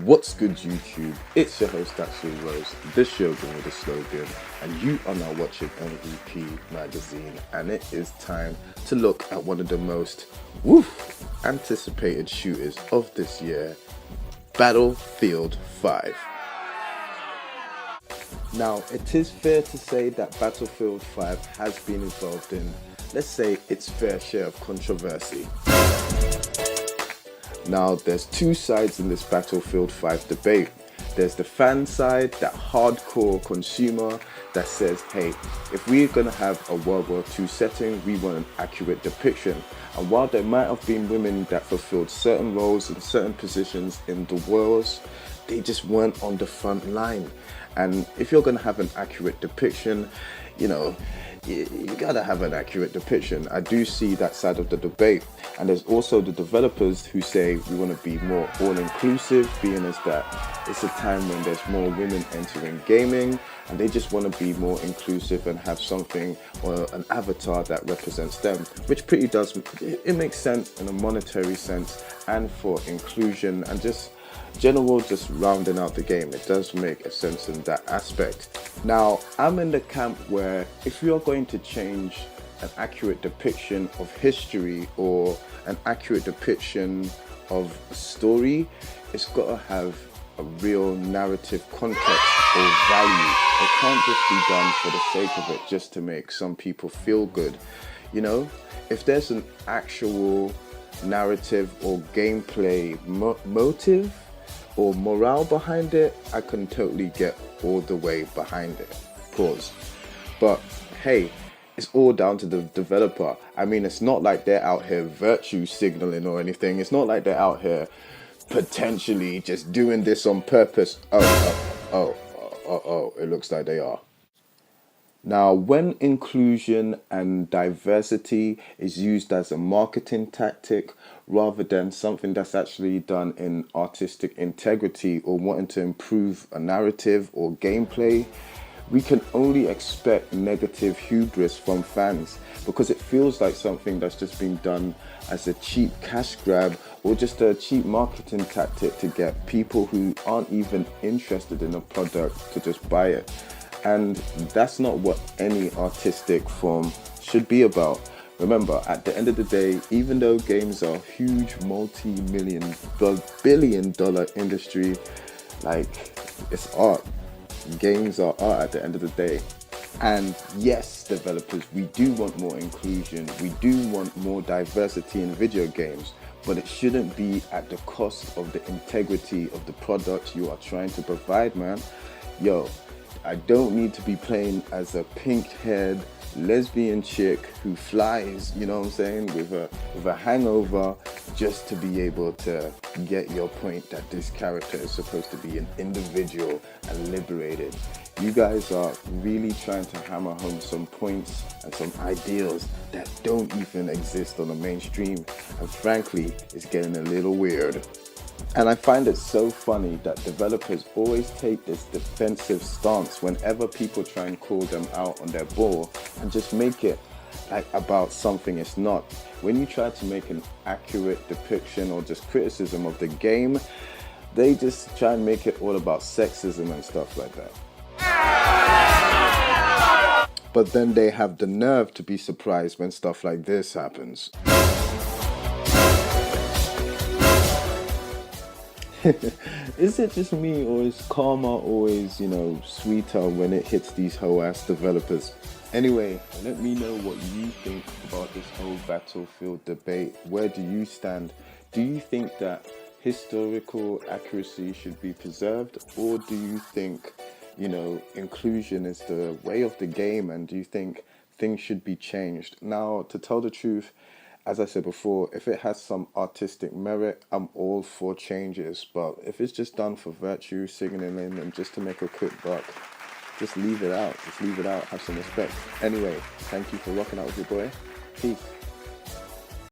What's good, YouTube? It's your host, S.H.I.N.O. This show goes with a slogan, and you are now watching MVP Magazine, and it is time to look at one of the most anticipated shooters of this year, Battlefield 5. Now, it is fair to say that Battlefield 5 has been involved in, let's say, its fair share of controversy. Now, there's two sides in this Battlefield 5 debate. There's the fan side, that hardcore consumer that says, hey, if we're going to have a World War II setting, we want an accurate depiction. And while there might have been women that fulfilled certain roles in certain positions in the wars, they just weren't on the front line. And if you're going to have an accurate depiction, you gotta have an accurate depiction. I do see that side of the debate. And there's also the developers who say we want to be more all-inclusive, being as that it's a time when there's more women entering gaming, and they just want to be more inclusive and have something or an avatar that represents them, which it makes sense in a monetary sense and for inclusion and just rounding out the game. It does make a sense in that aspect. Now, I'm in the camp where if you're going to change an accurate depiction of history or an accurate depiction of a story, it's got to have a real narrative context or value. It can't just be done for the sake of it, just to make some people feel good. If there's an actual narrative or gameplay motive or morale behind it, I can totally get all the way behind it. Pause. But hey, it's all down to the developer. I mean, it's not like they're out here virtue signaling or anything. It's not like they're out here potentially just doing this on purpose. It looks like they are. Now, when inclusion and diversity is used as a marketing tactic rather than something that's actually done in artistic integrity or wanting to improve a narrative or gameplay, we can only expect negative hubris from fans, because it feels like something that's just been done as a cheap cash grab or just a cheap marketing tactic to get people who aren't even interested in a product to just buy it. And that's not what any artistic form should be about. Remember, at the end of the day, even though games are a huge multi-billion-dollar industry, like, it's art. Games are art at the end of the day. And yes, developers, we do want more inclusion. We do want more diversity in video games, but it shouldn't be at the cost of the integrity of the product you are trying to provide, man. I don't need to be playing as a pink-haired lesbian chick who flies, with a hangover, just to be able to get your point that this character is supposed to be an individual and liberated. You guys are really trying to hammer home some points and some ideals that don't even exist on the mainstream, and frankly, it's getting a little weird. And I find it so funny that developers always take this defensive stance whenever people try and call them out on their bull and just make it like about something it's not. When you try to make an accurate depiction or just criticism of the game, they just try and make it all about sexism and stuff like that. But then they have the nerve to be surprised when stuff like this happens. Is it just me, or is karma always, sweeter when it hits these hoe-ass developers? Anyway, let me know what you think about this whole Battlefield debate. Where do you stand? Do you think that historical accuracy should be preserved, or do you think, inclusion is the way of the game, and do you think things should be changed? Now, to tell the truth, as I said before, if it has some artistic merit, I'm all for changes. But if it's just done for virtue signaling and just to make a quick buck, just leave it out. Have some respect. Anyway, thank you for rocking out with your boy. Peace.